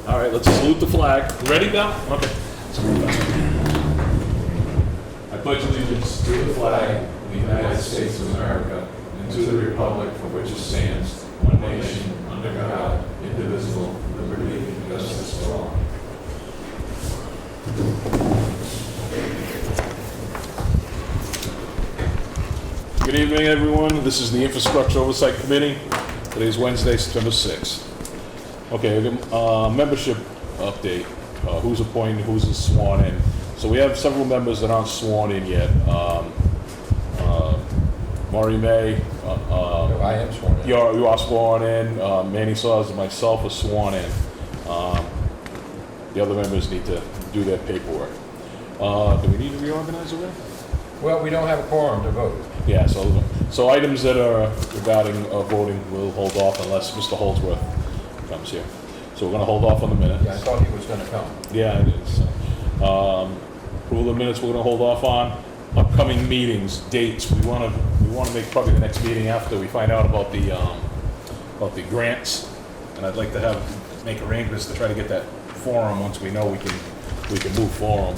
All right, let's salute the flag. Ready now? Okay. I pledge allegiance to the flag of the United States of America and to the republic for which it stands, one nation, under God, indivisible, with liberty and justice for all. Good evening, everyone. This is the Infrastructure Oversight Committee. Today's Wednesday, September 6th. Okay, membership update. Who's appointed, who's sworn in. So we have several members that aren't sworn in yet. Maury May. I am sworn in. You are sworn in. Manny Saws and myself are sworn in. The other members need to do their paperwork. Do we need to reorganize already? Well, we don't have a quorum to vote. Yeah, so items that are regarding voting will hold off unless Mr. Holdsworth comes here. So we're gonna hold off on the minutes. Yeah, I thought he was gonna come. Yeah, it is. Approval of minutes we're gonna hold off on. Upcoming meetings, dates, we wanna make probably the next meeting after we find out about the grants. And I'd like to make arrangements to try to get that forum once we know we can move forward.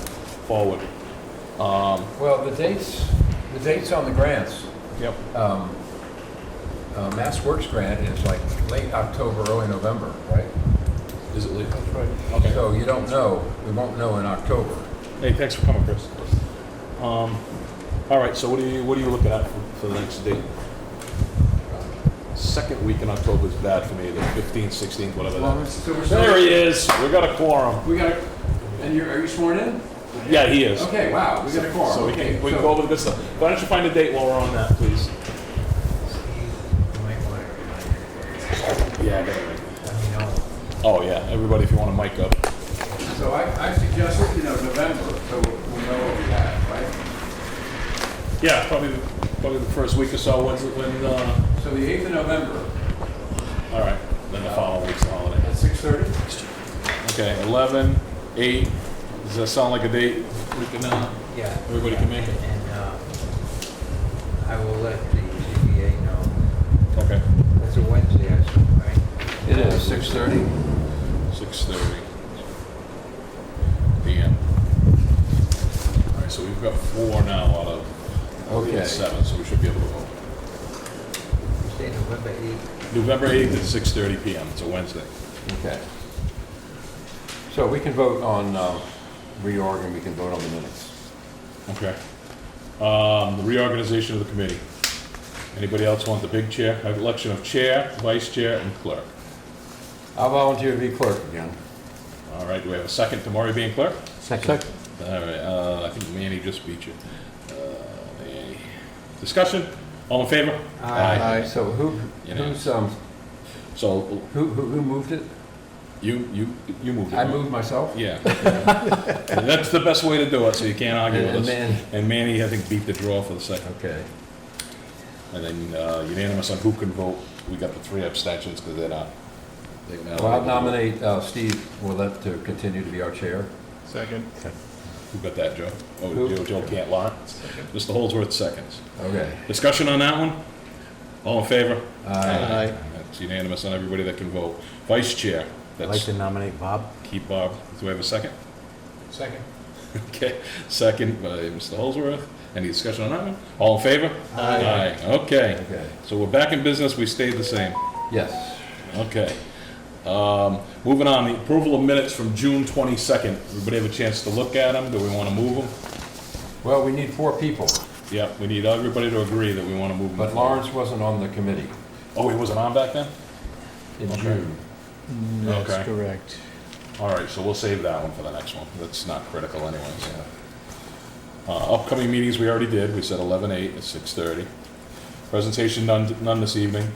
Well, the dates on the grants, Yep. Mass Works grant is like late October, early November, right? Is it late? That's right. Okay. So you don't know, we won't know in October. Hey, thanks for coming, Chris. All right, so what are you looking at for the next date? Second week in October is bad for me, the 15th, 16th, whatever that is. There he is, we got a quorum. And are you sworn in? Yeah, he is. Okay, wow, we got a quorum. So we can go over the good stuff. Why don't you find a date while we're on that, please? Yeah, I got it. Oh, yeah, everybody, if you want a mic up. So I suggested, November, so we'll know what we have, right? Yeah, probably the first week or so, when, So the 8th of November. all right, then the following week's the holiday. At 6:30? Okay, 11, 8, does that sound like a date we can, Yeah. everybody can make it? And I will let the ZBA know. Okay. That's a Wednesday, I assume, right? It is 6:30. 6:30 p.m. All right, so we've got 4 now out of Okay. 7, so we should be able to vote. You say November 8th. November 8th at 6:30 p.m. It's a Wednesday. Okay. So we can vote on reorg and we can vote on the minutes. Okay. The reorganization of the committee. Anybody else want the big chair? Election of chair, vice chair, and clerk. I'll volunteer to be clerk again. All right, do we have a second to Maury being clerk? Second. All right, I think Manny just beat you. Manny. Discussion? All in favor? Aye. So Unanimous. So who moved it? you moved it. I right? moved myself? Yeah. And that's the best way to do it, so you can't argue with us. And Manny, I think, beat the draw for the second. Okay. And then unanimous on who can vote. We got the 3 abstentions because they're not. Well, I'll nominate Steve Willett to continue to be our chair. Second. Who got that, Joe? Oh, Who? Joe can't lie. Mr. Holdsworth, seconds. Okay. Discussion on that one? All in favor? Aye. That's unanimous on everybody that can vote. Vice chair. I'd like to nominate Bob. Keep Bob. Do we have a second? Second. Okay, second by Mr. Holdsworth. Any discussion on that one? All in favor? Aye. Okay. Okay. So we're back in business. We stayed the same. Yes. Okay. Moving on, the approval of minutes from June 22nd. Everybody have a chance to look at them? Do we want to move them? Well, we need 4 people, Yep, we need everybody to agree that we want to move them. but Lawrence wasn't on the committee Oh, he wasn't on back then? in Okay. June. That's Okay. correct. All right, so we'll save that one for the next one. That's not critical anyways. Upcoming meetings, we already did. We said 11/8 at 6:30. Presentation, none this evening.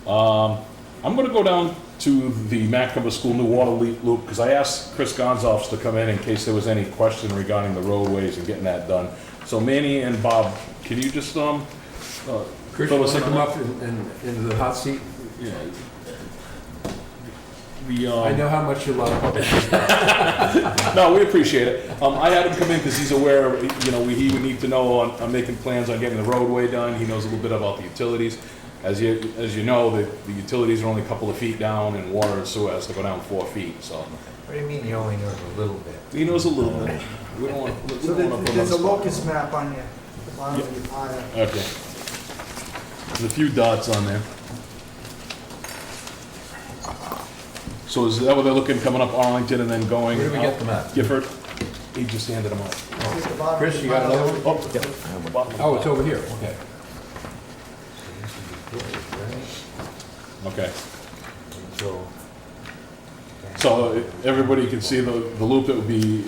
I'm going to go down to the Macomber School New Water Loop because I asked Chris Gonzalez to come in case there was any question regarding the roadways and getting that done. So Manny and Bob, can you just Chris, you fill want us to in come on up into the hot seat? Yeah. I know how much you love public. No, we appreciate it. I had him come in because he's aware, he would need to know on making plans on getting the roadway done. He knows a little bit about the utilities. As you know, the utilities are only a couple of feet down, and water and sewer has to go down 4 feet, so. What do you mean he only knows a little bit? He knows a little bit. We don't want, we So don't want to put him on there's the a spot. locus map on your, the bottom of your pile. Okay. There's a few dots on there. So is that what they're looking, coming up Arlington and then going? Where do we out get the map? Gifford? He just handed them out. It's at the bottom of Chris, your you got pile. another one? Oh, yeah. Bottom of the Oh, it's pile. over here, okay. So this would be good, right? Okay. So. So everybody can see the loop that would be,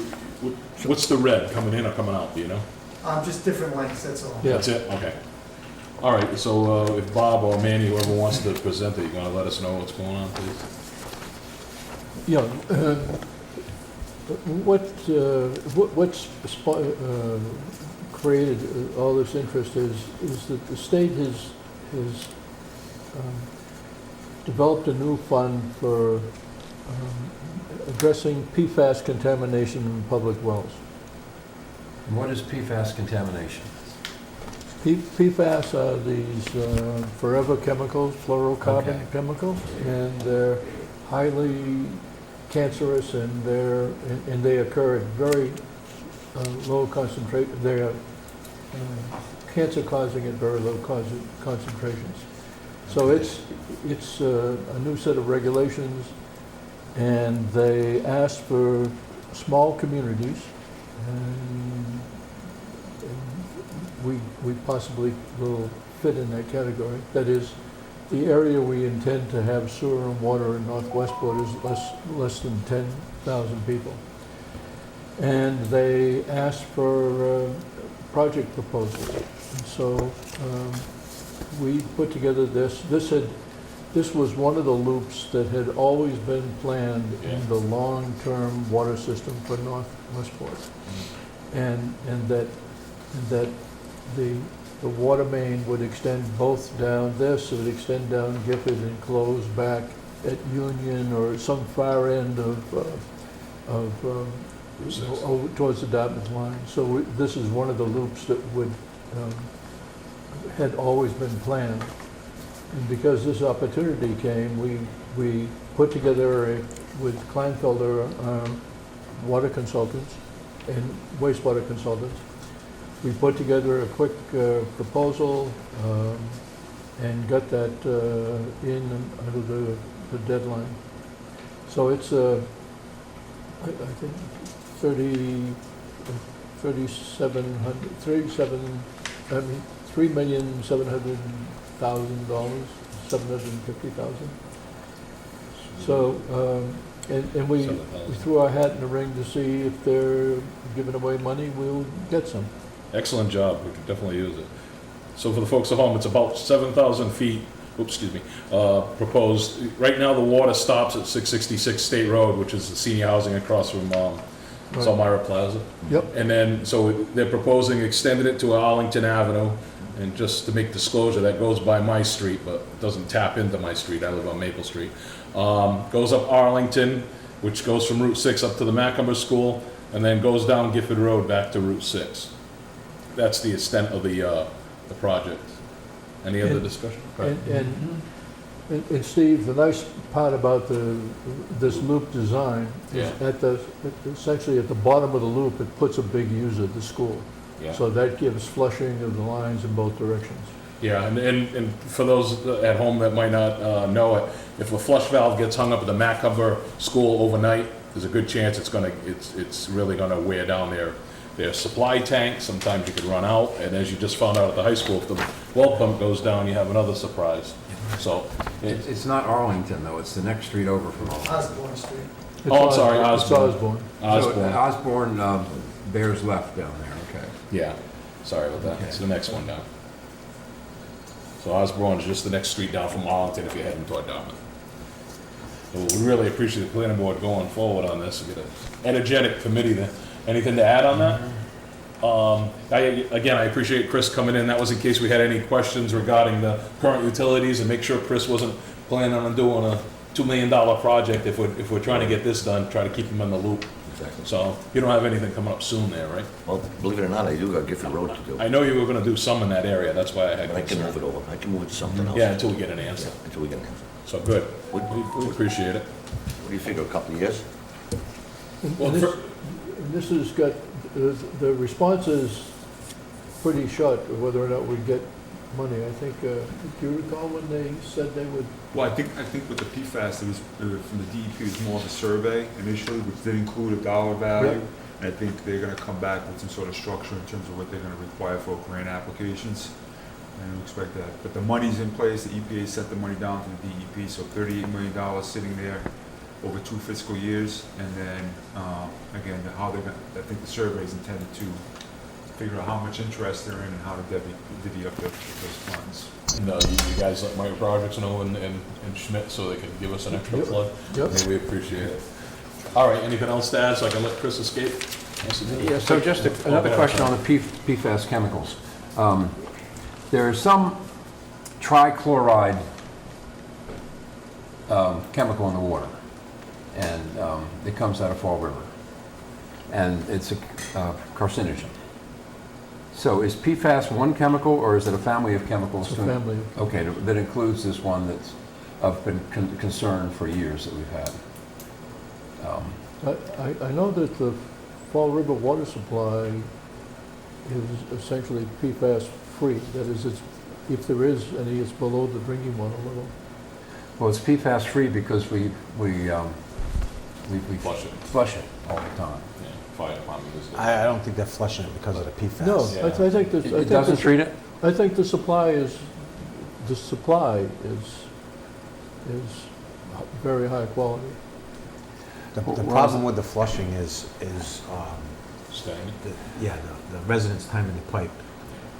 what's the red, coming in or coming out, do you know? Just different lengths, that's all. Yeah. That's it? Okay. All right, so if Bob or Manny, whoever wants to present it, you gonna let us know what's going on, please? Yeah, what's created all this interest is that the state has developed a new fund for addressing PFAS contamination in public wells. And what is PFAS contamination? PFAS are these forever chemicals, fluorocarbon Okay. chemicals, and they're highly cancerous, and they occur at very low concentration. They are cancer causing at very low concentrations. So it's a new set of regulations, and they ask for small communities, and we possibly will fit in that category. That is, the area we intend to have sewer and water in Northwestport is less than 10,000 people. And they asked for project proposals. And so we put together this. This was one of the loops that had always been planned in the long-term water system for Northwestport. And that the water main would extend both down this, it would extend down Gifford and close back at Union or some far end over towards the Dartmouth line. So this is one of the loops that had always been planned. And because this opportunity came, we put together with Kleinfelder, water consultants and wastewater consultants. We put together a quick proposal and got that in under the deadline. So it's I think 3,700,000, $750,000. So, and we threw our hat in the ring to see if they're giving away money, we'll get some. Excellent job, we could definitely use it. So for the folks at home, it's about 7,000 feet, proposed. Right now, the water stops at 666 State Road, which is the senior housing across from Elmira Plaza. Yep. And then, so they're proposing extending it to Arlington Avenue, and just to make disclosure, that goes by my street, but doesn't tap into my street, I live on Maple Street. Goes up Arlington, which goes from Route 6 up to the Macomber School, and then goes down Gifford Road back to Route 6. That's the extent of the project. Any other And- discussion? And Steve, the nice part about this loop design is essentially at the bottom of the loop, it puts a big user, the school. Yeah. So that gives flushing of the lines in both directions. Yeah, and for those at home that might not know it, if a flush valve gets hung up at the Macomber School overnight, there's a good chance it's really gonna wear down their supply tank. Sometimes you could run out, and as you just found out at the high school, if the well pump goes down, you have another surprise. So, It's not Arlington, though, it's the next street over from Arlington. Osborne Street. Oh, I'm sorry, It's Osborne. Osborne. So, Osborne bears left down there, okay. Yeah, sorry about that. It's the next one down. So Osborne is just the next street down from Arlington if you're heading toward Dartmouth. So we really appreciate the planning board going forward on this. We get an energetic committee there. Anything to add on that? I appreciate Chris coming in. That was in case we had any questions regarding the current utilities, and make sure Chris wasn't planning on doing a $2 million project if we're trying to get this done, try to keep him in the loop. exactly. So you don't have anything coming up soon there, right? Well, believe it or not, I do got Gifford Road to do. I know you were gonna do some in that area, that's why I had But I can concern. move it over. I can move it to something else. Yeah, until we get an Yeah, answer. until we get an answer. So good. What We appreciate it. do you figure, a couple of years? And Well, this, and this has got, the response is pretty short, whether or not we get money. I think, do you recall when they said they would? Well, I think with the PFAS, it was, from the DEP, it was more of a survey initially, which did include a dollar value. Yep. And I think they're gonna come back with some sort of structure in terms of what they're gonna require for grant applications. And we expect that. But the money's in place, the EPA sent the money down to the DEP, so $38 million sitting there over 2 fiscal years. And then, again, how they're gonna, I think the survey is intended to figure out how much interest they're in and how to divvy up those funds. And, you guys let my projects know and Schmidt so they can give us an extra Yep. plug. Yep. Hey, we appreciate it. All right, anything else to add so I can let Chris escape? Yeah, so just another question on the PFAS chemicals. There is some trichloride chemical in the water, and it comes out of Fall River, and it's a carcinogen. So is PFAS one chemical, or is it a family of chemicals? It's a family. Okay, that includes this one that's of been concern for years that we've had. I know that the Fall River water supply is essentially PFAS-free. That is, if there is any, it's below the drinking water level. Well, it's PFAS-free because we Flush it. flush it all the time. Yeah, fire department is. I don't think they're flushing it because of the PFAS. No, Yeah. I think that. It doesn't treat it? I think the supply is very high quality. The What was problem it? with the flushing is Staying. the residence time in the pipe.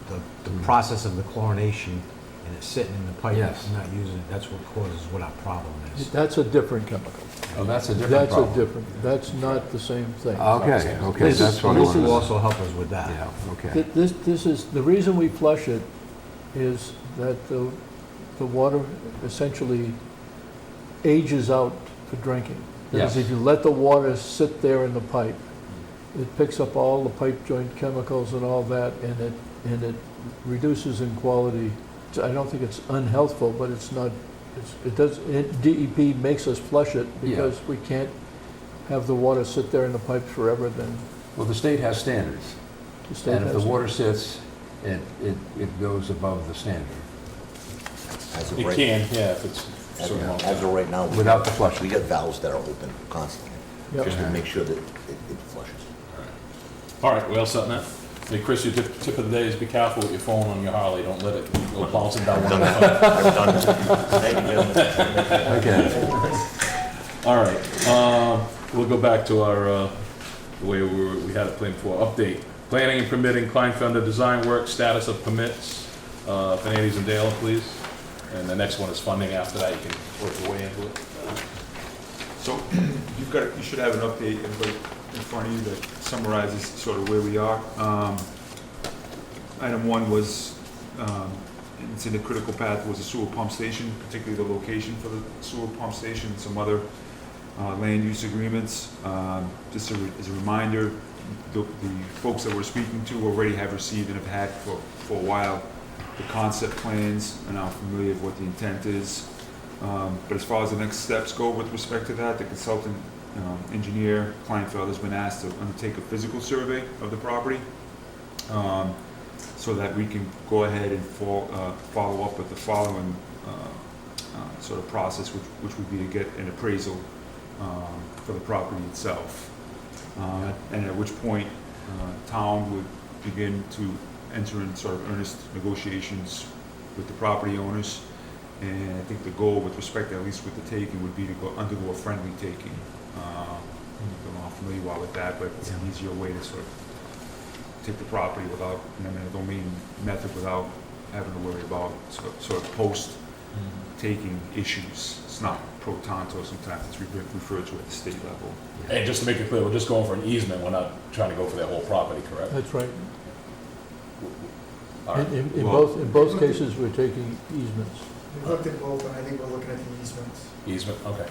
The process of the chlorination and it sitting in the pipe, Yes. and not using it, that's what causes what our problem is. That's a different chemical. Oh, that's a different problem. That's not the same thing. Okay, okay, This that's is- what I This this will wanted. also help us with that. Yeah, okay. This is, the reason we flush it is that the water essentially ages out for drinking. That is, Yes. if you let the water sit there in the pipe, it picks up all the pipe joint chemicals and all that, and it reduces in quality. I don't think it's unhealthful, but it's not, DEP makes us flush it because we can't have the water sit there in the pipes forever, then Well, the state has standards, the state and if has the to- water sits, it goes above the standard, As of It right- can, yeah, if it's As certain amount of as of right now. Without the flush. We got valves that are open constantly, Yep. just to make sure that it flushes. All right, we all set on that? Hey, Chris, your tip of the day is be careful with your phone on your Harley. Don't let it go bouncing down one of the. I've done it. Thank you very much. Okay. All right, we'll go back to our, the way we had it planned before. Update, planning and permitting, Kleinfelder design work, status of permits. Fernandez and Dale, please. And the next one is funding. After that, you can work your way into it. So you should have an update in front of you that summarizes sort of where we are. Item one was, it's in the critical path, was a sewer pump station, particularly the location for the sewer pump station, and some other land use agreements. Just as a reminder, the folks that we're speaking to already have received and have had for a while the concept plans, and are familiar with what the intent is. But as far as the next steps go with respect to that, the consultant engineer, Kleinfeld, has been asked to undertake a physical survey of the property, so that we can go ahead and follow up with the following sort of process, which would be to get an appraisal for the property itself. And at which point, town would begin to enter in sort of earnest negotiations with the property owners. And I think the goal with respect, at least with the taking, would be to undergo a friendly taking. I don't know how familiar you are with that, but it's an easier way to sort of take the property without, I don't mean method, without having to worry about sort of post-taking issues. It's not pro tanto, sometimes it's referred to at the state level. And just to make it clear, we're just going for an easement. We're not trying to go for their whole property, correct? That's right. All right. In Well- both cases, we're taking easements. We looked at both, and I think we're looking at the easements. Easement, okay.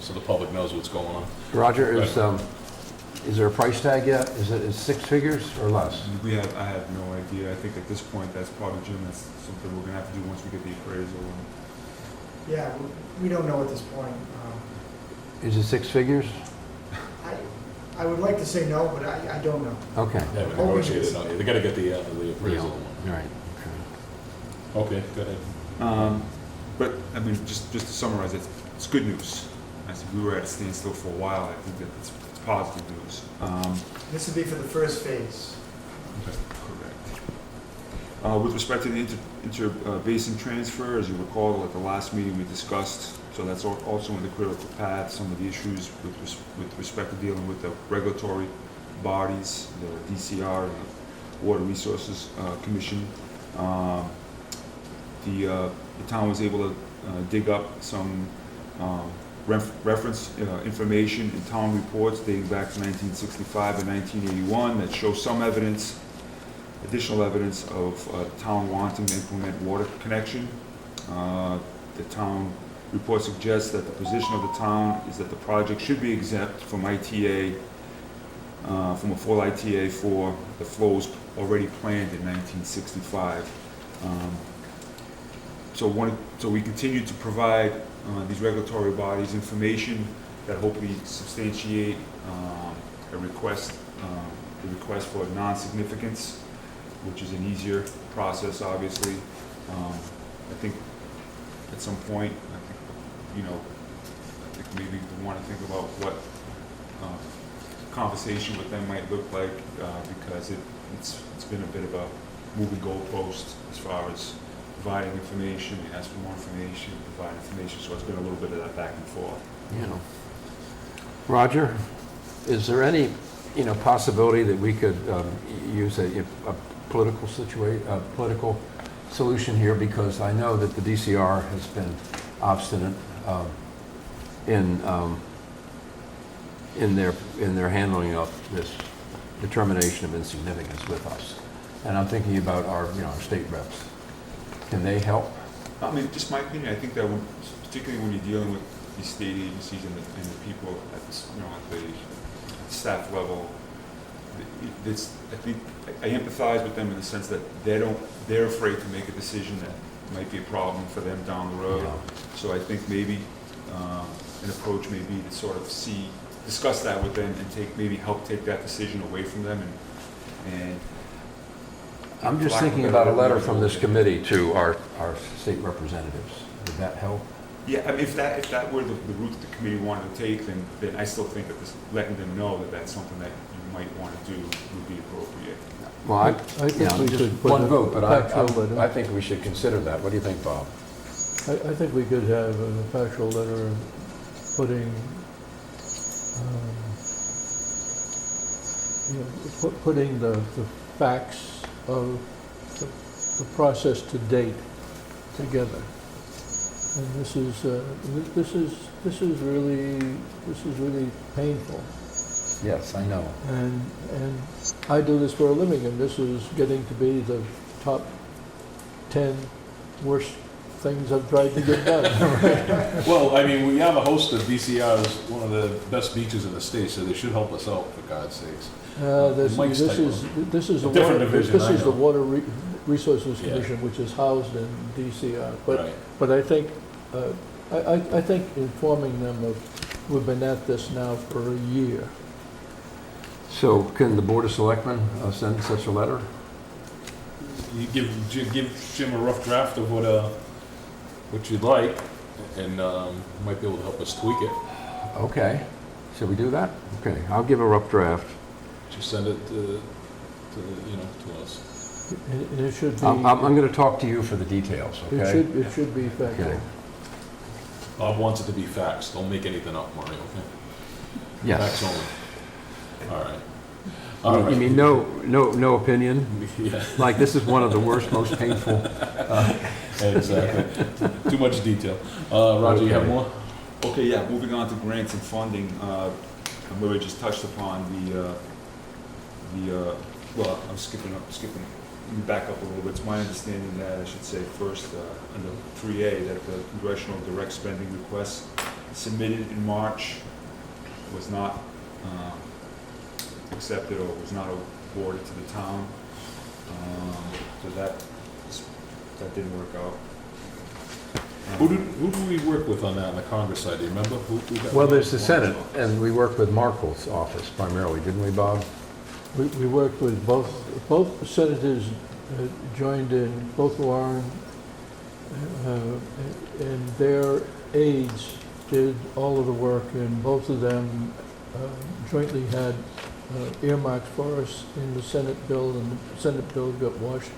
So the public knows what's going on. Roger, is, Is there a price tag yet? Is it six figures or less? I have no idea. I think at this point, that's probably, Jim, that's something we're gonna have to do once we get the appraisal. Yeah, we don't know at this point. Is it six figures? I would like to say no, but I don't know. Okay. Yeah, we negotiated, no, they gotta get the appraisal. All right. Okay, go ahead. But, I mean, just to summarize, it's good news. I said, we were at a standstill for a while. I think that it's positive news. This would be for the first phase. Correct. With respect to the inter-basin transfer, as you recall, at the last meeting we discussed, so that's also in the critical path, some of the issues with respect to dealing with the regulatory bodies, the DCR and the Water Resources Commission. The town was able to dig up some reference information in town reports dating back to 1965 and 1981 that show some evidence, additional evidence of town wanting to implement water connection. The town report suggests that the position of the town is that the project should be exempt from ITA, from a full ITA for the flows already planned in 1965. So we continue to provide these regulatory bodies information that hopefully substantiate the request for non-significance, which is an easier process, obviously. I think at some point, I think maybe we want to think about what conversation with them might look like, because it's been a bit of a moving goalpost as far as providing information, ask for more information, provide information, so it's been a little bit of that back and forth. Yeah. Roger, is there any, possibility that we could use a political political solution here? Because I know that the DCR has been obstinate in their handling of this determination of insignificance with us. And I'm thinking about our state reps. Can they help? I mean, just my opinion, I think that particularly when you're dealing with these state agencies and the people at the staff level, I think I empathize with them in the sense that they're afraid to make a decision that might be a problem for them down the road. Yeah. So I think maybe an approach may be to sort of discuss that with them and maybe help take that decision away from them and I'm just thinking about a letter from this committee to our state representatives. Would that help? Yeah, I mean, if that were the route the committee wanted to take, then I still think that letting them know that that's something that you might want to do would be appropriate. Well, I think we just could put one a vote, but factual letter. I think we should consider that. What do you think, Bob? I think we could have a factual letter putting, putting the facts of the process to date together. And this is really painful. Yes, I know. And I do this for a living, and this is getting to be the top 10 worst things I've tried to get done. Well, I mean, we have a host of DCRs, one of the best beaches in the state, so they should help us out, for God's sakes. Mike's This type is of- a different the division, this I is the know. Water Resources Yeah. Commission, which is housed in DCR. Right. But I think, I think informing them of, we've been at this now for a year. So can the Board of Selectmen send such a letter? You give Jim a rough draft of what you'd like, and might be able to help us tweak it. Okay. Should we do that? Okay, I'll give a rough draft. Just send it to us. And it should be, I'm going to talk to you for the details, okay? it should be factual. Okay. Bob wants it to be facts. Don't make anything up, Mario, okay? Yes. Facts only. All right. All right. You mean no opinion? Yeah, Like this is one of the worst, most painful. exactly. Too much detail. Roger, you have Okay. more? Okay, yeah, moving on to grants and funding, and we just touched upon well, I'm skipping, let me back up a little bit. It's my understanding that, I should say first, under 3A, that the congressional direct spending request submitted in March was not accepted or was not awarded to the town. So that didn't work out. Who do we work with on that on the Congress side? Do you remember? Who got- Well, there's the Senate, and we worked with Markle's office primarily, didn't we, Bob? We worked with both senators joined in, both Warren and their aides did all of the work, and both of them jointly had earmarks for us in the Senate bill, and the Senate bill got washed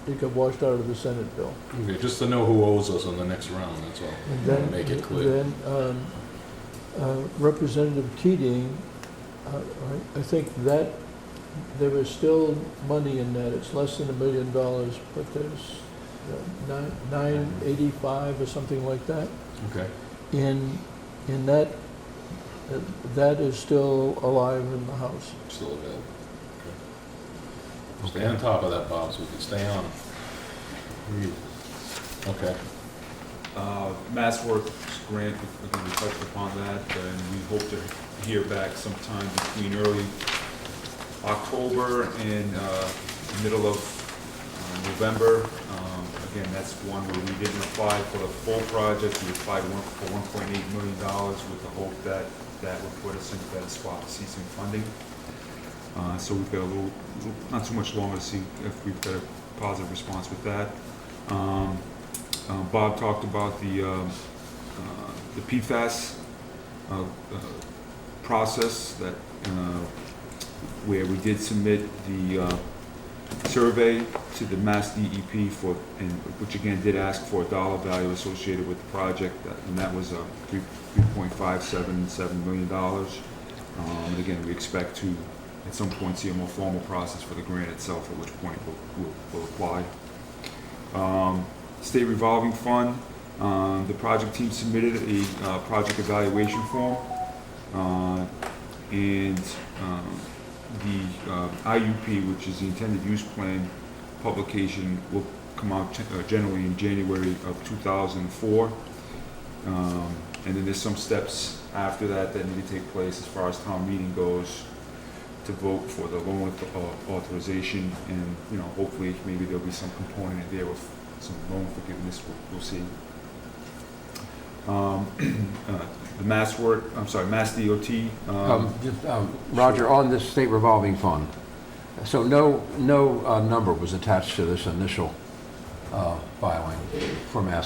out of the Senate bill. Okay, just to know who owes us on the next round, that's all. And then, Make it clear. then Representative Keating, I think that there is still money in that. It's less than $1 million, but there's 985 or something like that. Okay. In that, that is still alive in the House. Still available. Okay. Stay on top of that, Bob, so we can stay on. Okay. MassWorks grant, we touched upon that, and we hope to hear back sometime between early October and middle of November. Again, that's one where we didn't apply for the full project. We applied for $1.8 million with the hope that that would put us in a better spot to see some funding. So we've got a little, not too much longer to see if we've got a positive response with that. Bob talked about the PFAS process that where we did submit the survey to the Mass DEP for, and which again did ask for a dollar value associated with the project, and that was $3.577 million. And again, we expect to at some point see a more formal process for the grant itself, at which point we'll apply. State revolving fund, the project team submitted a project evaluation form, and the IUP, which is the intended use plan publication, will come out generally in January of 2004. And then there's some steps after that that need to take place as far as town meeting goes to vote for the loan authorization, and hopefully maybe there'll be some component in there with some loan forgiveness. We'll see. The Mass DOT. Roger, on this state revolving fund, so no number was attached to this initial filing for the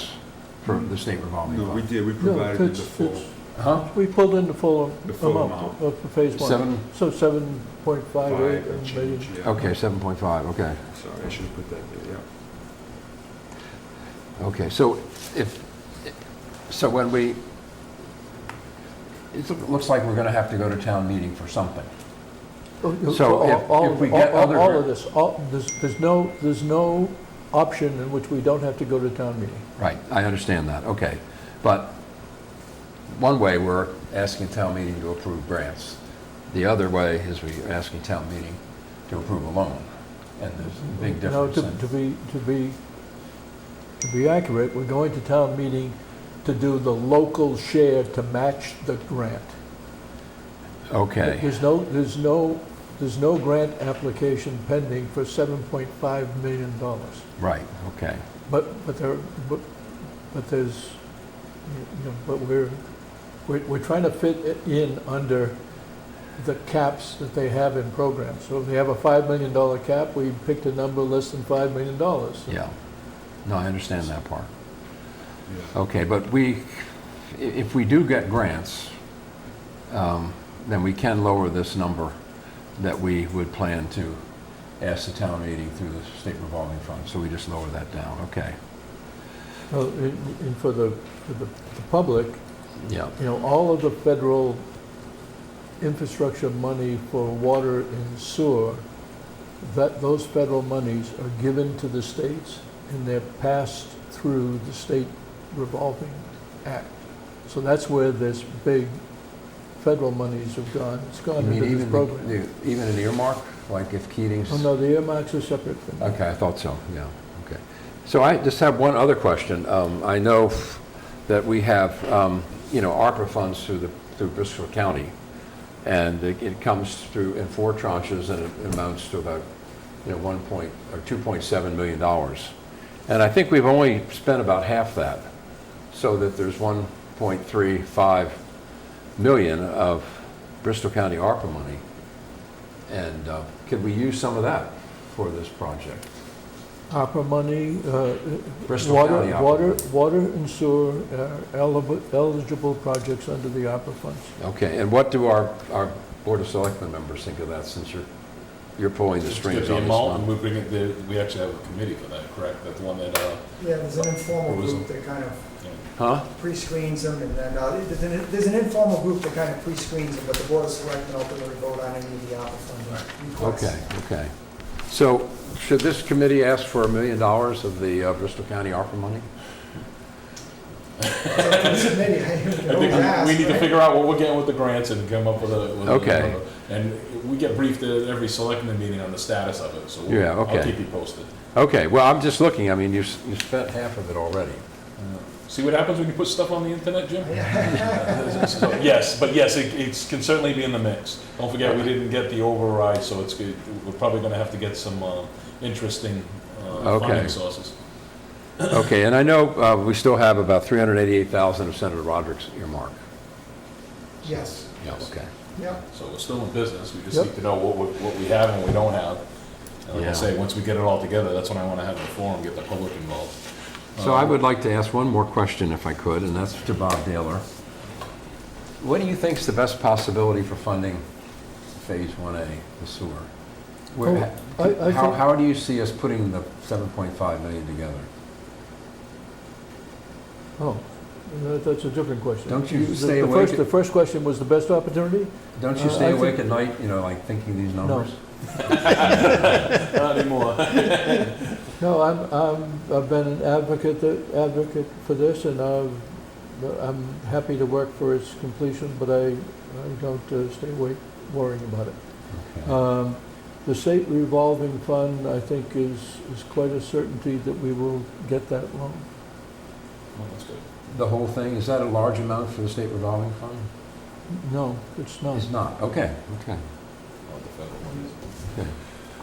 state revolving No, fund? we did. We provided the full. Huh? We pulled in the full full amount for phase one. So 7.58 million. Yeah. Okay, 7.5, okay. Sorry, I should have put that there, yeah. Okay, so when it looks like we're going to have to go to town meeting for something. So if we get other... All of this, there's no option in which we don't have to go to town meeting. Right, I understand that, okay. But one way, we're asking town meeting to approve grants. The other way is we're asking town meeting to approve a loan. And there's a big difference. To be accurate, we're going to town meeting to do the local share to match the grant. Okay, There's no grant application pending for $7.5 million. right, okay. But there's, but we're trying to fit it in under the caps that they have in programs. So if they have a $5 million cap, we picked a number less than $5 million. Yeah, no, I understand that part. Yeah. Okay, but if we do get grants, then we can lower this number that we would plan to ask the town meeting through the state revolving fund. So we just lower that down, okay. Well, and for the public, Yeah, all of the federal infrastructure money for water and sewer, those federal monies are given to the states and they're passed through the state revolving act. So that's where this big federal monies have gone. It's you gone mean into this program. even an earmark, like if Keating's... Oh, no, the earmarks are separate from that. Okay, I thought so, yeah, okay. So I just have one other question. I know that we have, ARPA funds through Bristol County, And it comes through in 4 tranches, and it amounts to about, $2.7 million. And I think we've only spent about half that, so that there's 1.35 million of Bristol County ARPA money. And could we use some of that for this project? ARPA money, Bristol County ARPA water and sewer are eligible projects under the ARPA funds. Okay, and what do our Board of Selectmen members think of that, since you're pulling the It's strings gonna on be this a malt, and one? we bring it, we actually have a committee for that, correct? That's the one that, Yeah, there's an informal What was group that kind of Huh? pre-screens them, and then there's an informal group that kind of pre-screens them, but the Board of Selectmen ultimately vote on any of the ARPA funding requests. Okay. So should this committee ask for $1 million of the Bristol County ARPA money? So this committee, I I can think always ask, we need to right? figure out what we're getting with the grants and come up with a. Okay. And we get briefed at every selectmen meeting on the status of it, so Yeah, okay. I'll keep you posted. Okay, well, I'm just looking, I mean, you spent half of it already. See what happens when you put stuff on the internet, Jim? Yeah. So, yes, it can certainly be in the mix. Don't forget, we didn't get the override, so it's good. We're probably gonna have to get some interesting Okay. funding sources. Okay, and I know we still have about $388,000 of Senator Roderick's earmark. Yes, Yeah, okay. yeah. So we're still in business, we just Yep. need to know what we have and what we don't have. And like Yeah. I say, once we get it all together, that's when I wanna have the forum, get the public involved. So I would like to ask one more question if I could, and that's to Bob Daler. What do you think's the best possibility for funding Phase 1A, the sewer? Where- Oh, I think- How do you see us putting the 7.5 million together? Oh, that's a different question. Don't you The- stay the awake first- at- The first question was the best opportunity? Don't you I stay think- awake at night, like thinking these numbers? Not anymore. No, I've been an advocate for this, and I'm happy to work for its completion, but I don't stay awake worrying about it. Okay. The state revolving fund, I think, is quite a certainty that we will get that loan. Well, that's good. The whole thing, is that a large amount for the state revolving fund? No, it's not. It's not, okay. Not the federal ones. Okay,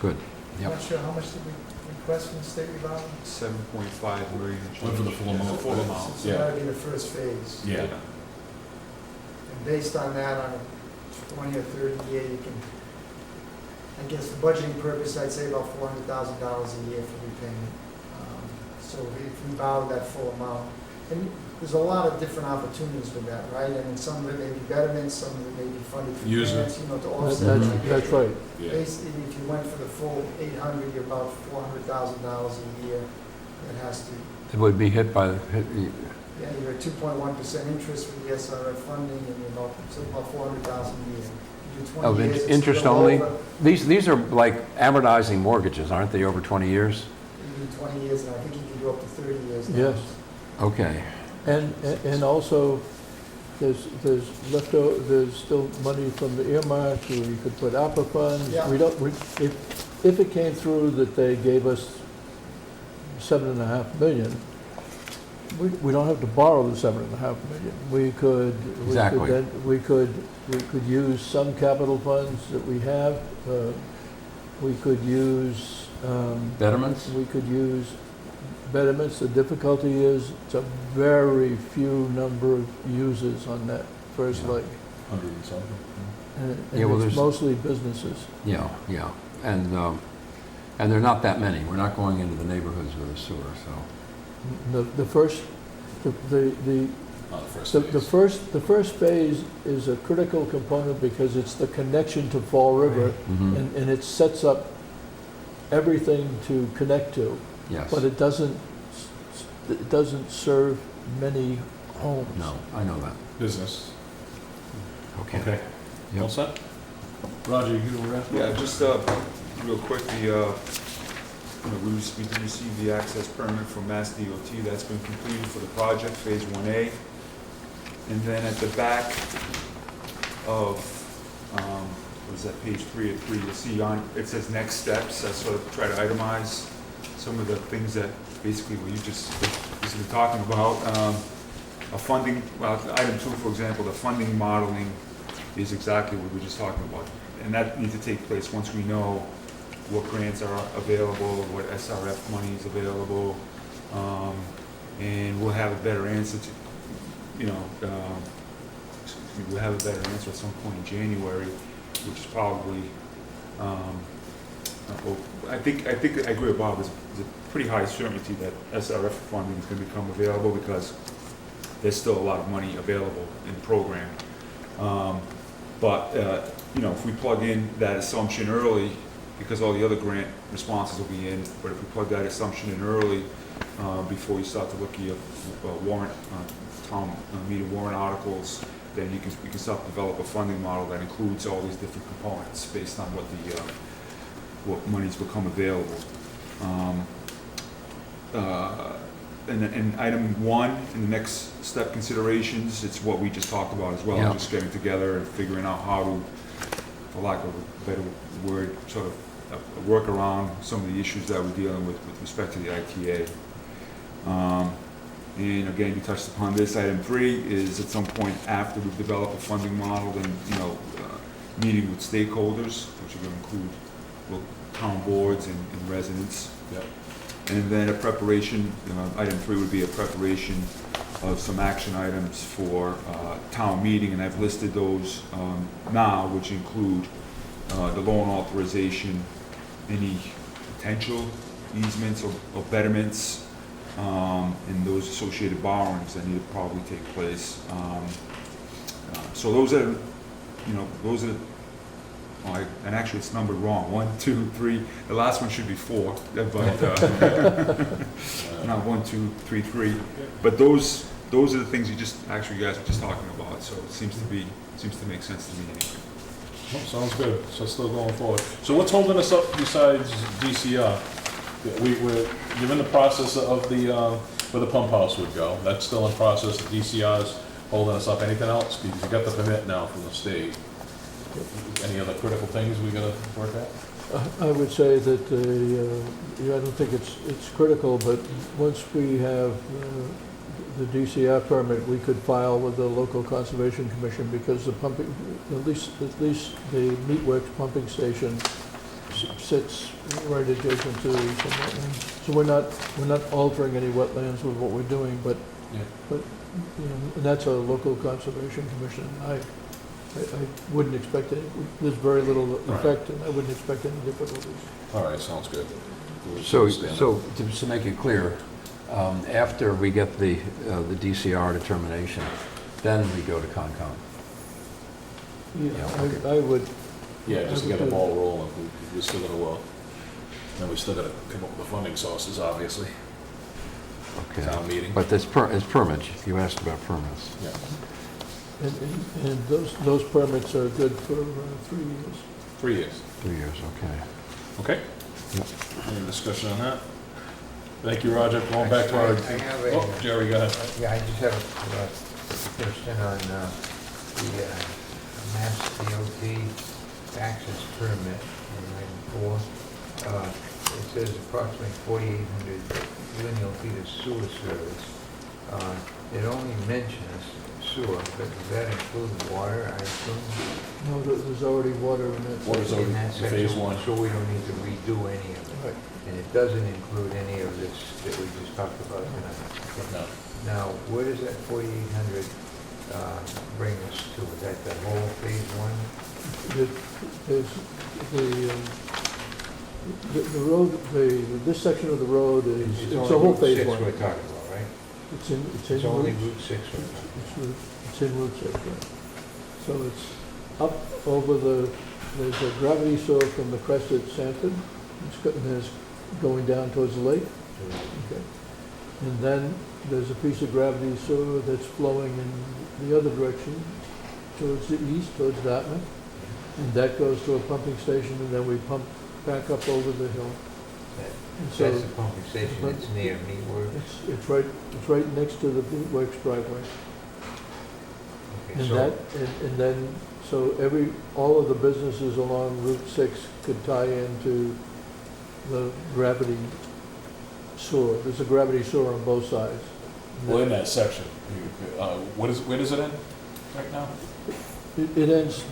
good. I'm Yep. not sure, how much did we request from the state revolving? 7.5 million. Went for the full amount. Full amount. So Yeah. that'd be the first phase. Yeah. And based on that, on a 20 or 30 year, you can, I guess for budgeting purpose, I'd say about $400,000 a year for repayment. So if we borrow that full amount, and there's a lot of different opportunities with that, right? I mean, some of it may be betterments, some of it may be funded through Use it. grants, to offset. That's right. Yeah. Basically, if you went for the full 800, you're about $400,000 a year. That has to, It would be hit by, yeah, you're at 2.1% interest with the SRF funding, and you're about, so about $400,000 a year. You do 20 Of years, it's interest still only? over. these are like amortizing mortgages, aren't they, over 20 years? You do 20 years, and I think you can go up to 30 years now. Yes. Okay. And also, there's still money from the earmark, where we could put ARPA funds. Yeah. If it came through that they gave us $7.5 million, we don't have to borrow the $7.5 million. Exactly. We could use some capital funds that we have. We could use, Betterments? we could use betterments. The difficulty is it's a very few number of users on that first Yeah. leg. 100 and something. Yeah, well, And it's there's- mostly businesses. Yeah. And they're not that many. We're not going into the neighborhoods with a sewer, so. The first, Not the first the phase. first phase is a critical component because it's the connection to Fall River, Mhm. and it sets up everything to connect to, Yes. but it doesn't serve many homes. No, I know that. Business. Okay. Okay. Yep. All set? Roger, you were asking? Yeah, just real quick, we did receive the access permit from Mass DOT. That's been completed for the project, Phase 1A. And then at the back of, what is that, page 3 of 3, you'll see it says next steps. I sort of try to itemize some of the things that basically what you just basically talking about. Item 2, for example, the funding modeling is exactly what we were just talking about. And that needs to take place once we know what grants are available, what SRF money is available, and we'll have a better answer to, we'll have a better answer at some point in January, which is probably, I think I agree with Bob, there's a pretty high certainty that SRF funding is gonna become available because there's still a lot of money available in the program. But if we plug in that assumption early, because all the other grant responses will be in, but if we plug that assumption in early, before you start to look at your warrant, town meeting warrant articles, then you can start to develop a funding model that includes all these different components based on what monies become available. And item 1 in the next step considerations, it's what we just talked about as well, Yeah. just getting together and figuring out how to, for lack of a better word, sort of work around some of the issues that we're dealing with respect to the ITA. And again, you touched upon this. Item 3 is at some point after we've developed a funding model, then, meeting with stakeholders, which are going to include town boards and residents. Yep. And then a preparation, item 3 would be a preparation of some action items for town meeting, and I've listed those now, which include the loan authorization, any potential easements or betterments, and those associated borrowings that need to probably take place. So those are, and actually it's numbered wrong, 1, 2, 3, the last one should be 4, but, not 1, 2, 3, 3. But those are the things you guys were just talking about, so it seems to make sense to me anyway. Oh, sounds good, so still going forward. So what's holding us up besides DCR? You're in the process of where the pump house would go, that's still in process, the DCR's holding us up. Anything else? Because you got the permit now from the state. Any other critical things we gotta work out? I would say that I don't think it's critical, but once we have the DCR permit, we could file with the local conservation commission, because the pumping, at least the Meatworks pumping station sits right adjacent to some wetlands. So we're not altering any wetlands with what we're doing, but and that's a local conservation commission. I wouldn't expect any, there's very little effect, and I wouldn't expect any difficulties. All right, sounds good. So to make it clear, after we get the DCR determination, then we go to Concom. Yeah, I would. Yeah, just to get the ball rolling, we're still gonna, then we still gotta come up with the funding sources, obviously. Okay. Town meeting. But it's permits, you asked about permits. Yeah. And those permits are good for 3 years. 3 years. 3 years, okay. Okay? Yep. Any discussion on that? Thank you, Roger. Going back to our, I have a- oh, Jerry, go ahead. Yeah, I just have a question on the Mass DOT access permit in item 4. It says approximately 4,800 lineal feet of sewer service. It only mentions sewer, but does that include water, I assume? No, there's already water in that. Water's already In that in phase section, 1. so we don't need to redo any of it. Right. And it doesn't include any of this that we just talked about tonight. No. Now, where does that 4,800 bring us to? Is that the whole phase 1? There's the road, this section of the road is, it's a whole phase It's 1. only Route 6 we're talking about, right? It's in It's only Route, Route 6 we're talking it's in Route 6, right? So it's up over there's a gravity sewer from the crest at Sanford, there's going down towards the lake. about. Okay. And then there's a piece of gravity sewer that's flowing in the other direction, towards the east, towards Dartmouth. And that goes to a pumping station, and then we pump back up over the hill. And so That's the pumping station, it's near Meatworks. it's right next to the Meatworks driveway. Okay, And so- that, and then, so all of the businesses along Route 6 could tie into the gravity sewer. There's a gravity sewer on both sides. Well, in that section, where is it in right now? it ends,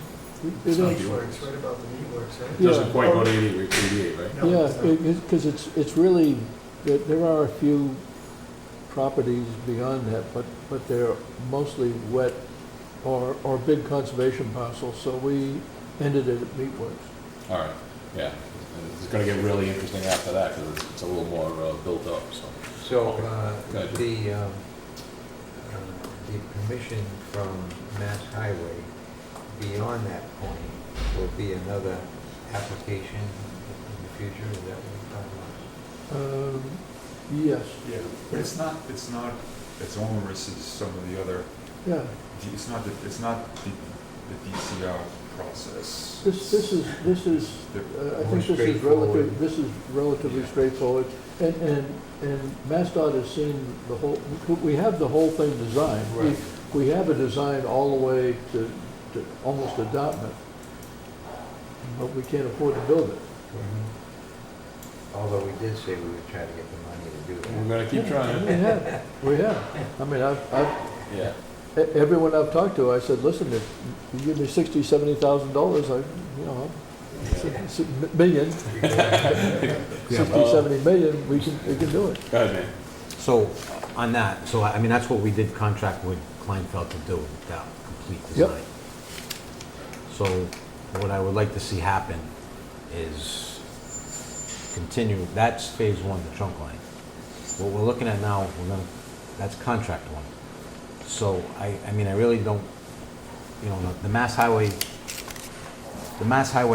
it not ends, the Works, right about the meat works, right? It doesn't Yeah. quite go to 88, right? No, yeah, it's not. because it's really, there are a few properties beyond that, but they're mostly wet or big conservation parcels, so we ended it at Meatworks. All right, yeah. And it's gonna get really interesting after that, because it's a little more built up, so. So, Good. the permission from Mass Highway beyond that point will be another application in the future, is that what you're talking about? Yes, Yeah, but it's not as onerous as some of the other, yeah. it's not the DCR process. This is, I More think straightforward. this is relatively straightforward. And MassDOT has seen the whole, we have the whole thing designed. Right. We have a design all the way to almost to Dartmouth, but we can't afford to build it. Although we did say we would try to get the money to do We're that. gonna keep trying. We have. I mean, Yeah. everyone I've talked to, I said, listen, if you give me $60,000, $70,000, it's a million, 60, 70 million, we can do it. Go ahead, man. So, on that, so I mean, that's what we did contract with Kleinfeld to do, that complete Yep. design. So, what I would like to see happen is continue, that's phase one, the trunk line. What we're looking at now, that's contract one. So, I mean, I really don't, the Mass Highway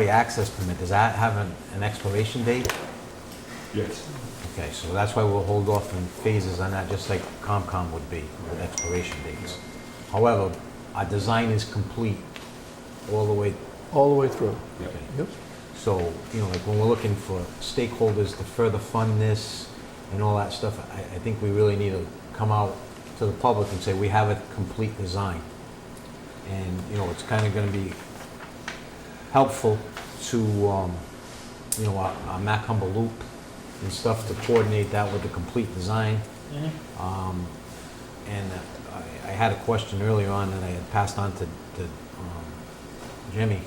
access permit, does that have an expiration date? Yes. Okay, so that's why we'll hold off in phases on that, just like COMCOM would be with expiration dates. However, our design is complete all the way, All the way through. Yep. Yep. so, like when we're looking for stakeholders to further fund this and all that stuff, I think we really need to come out to the public and say, we have a complete design. And, it's kind of gonna be helpful to, our Macumber Loop and stuff to coordinate that with the complete design. And I had a question earlier on that I had passed on to Jimmy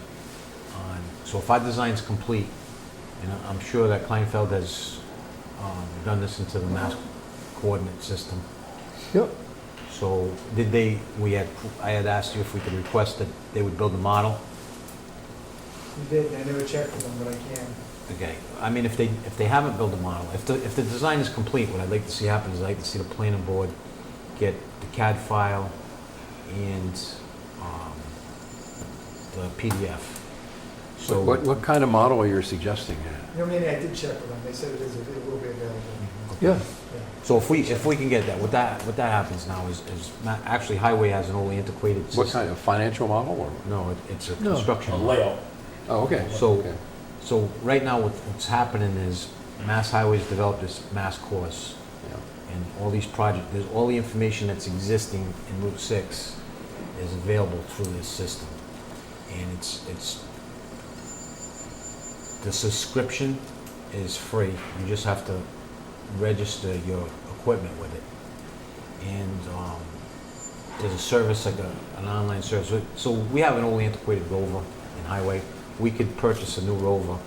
on, so if our design's complete, and I'm sure that Kleinfeld has done this into the mass coordinate system. Yep. So I had asked you if we could request that they would build a model. We did, and I never checked with them, but I can. Okay, I mean, if they haven't built a model, if the design is complete, what I'd like to see happen is I'd like to see the planning board get the CAD file and the PDF. So What kind of model are you suggesting? You know, I did check with them, they said it will be available. Yeah, Yeah. So if we can get that, what that happens now is actually Highway has an old antiquated system. What kind of financial model or? No, it's a No. construction. A model. layout. Oh, okay. So- Okay. So right now, what's happening is Mass Highways developed this mass course, Yeah. and all these projects, there's all the information that's existing in Route 6 is available through this system. And it's the subscription is free. You just have to register your equipment with it. And there's a service, like an online service. So we have an old antiquated Rover in Highway. We could purchase a new Rover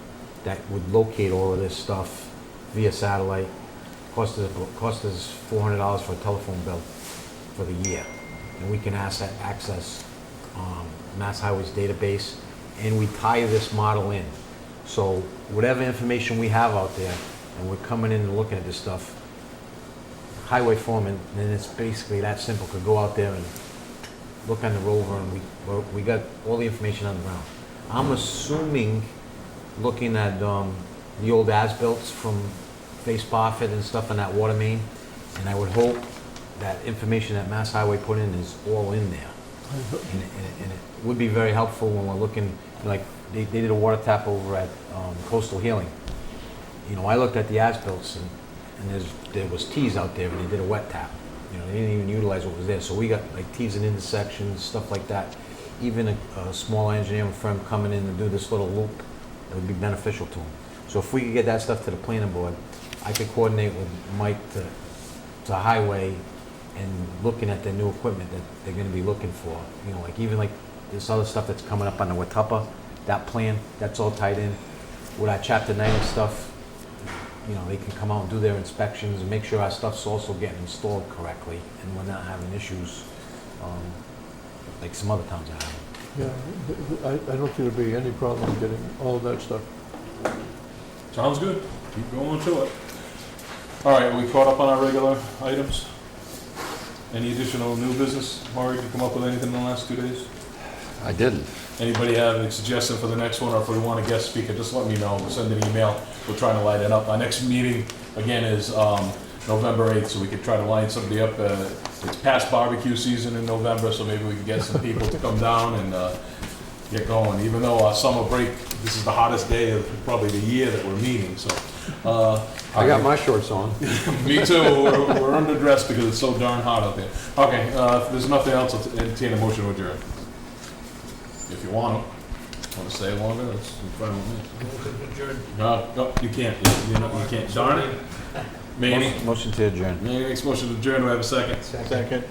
that would locate all of this stuff via satellite. Cost us $400 for a telephone bill for the year. And we can access Mass Highway's database, and we tie this model in. So whatever information we have out there, and we're coming in and looking at this stuff, highway foreman, and it's basically that simple, could go out there and look on the Rover, and we got all the information on the ground. I'm assuming, looking at the old as-bills from Face Barford and stuff in that water main, and I would hope that information that Mass Highway put in is all in there. And it would be very helpful when we're looking, like, they did a water tap over at Coastal Healing. I looked at the as-bills, and there was T's out there, and they did a wet tap. They didn't even utilize what was there. So we got like T's and intersections, stuff like that. Even a small engineering firm coming in to do this little loop, it would be beneficial to them. So if we could get that stuff to the planning board, I could coordinate with Mike to Highway and looking at the new equipment that they're gonna be looking for. Like even like this other stuff that's coming up on the Watuppa, that plan, that's all tied in. With our chapter 90 stuff, you know, they can come out and do their inspections and make sure our stuff's also getting installed correctly and we're not having issues, like some other towns are having. Yeah, I don't think there'd be any problem getting all that stuff. Sounds good. Keep going to it. All right, are we caught up on our regular items? Any additional new business? Maury, did you come up with anything in the last 2 days? I didn't. Anybody have any suggestion for the next one, or if we want a guest speaker, just let me know. We'll send an email. We'll try to line it up. Our next meeting, again, is November 8th, so we could try to line somebody up. It's past barbecue season in November, so maybe we can get some people to come down and get going. Even though our summer break, this is the hottest day of probably the year that we're meeting, so. I got my shorts on. Me too. We're underdressed because it's so darn hot out there. Okay, if there's nothing else, I'll entertain a motion to adjourn. If you want to stay longer, that's fine with me. No, you can't. You can't. Darn it. Manny. Motion to adjourn. Manny makes motion to adjourn. Do I have a second? Second.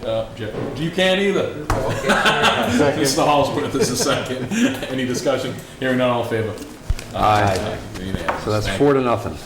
You can't either. Mr. Hall's put this a second. Any discussion? Hearing none, all in favor? Aye. Unanimous. So that's Thank you. 4-0.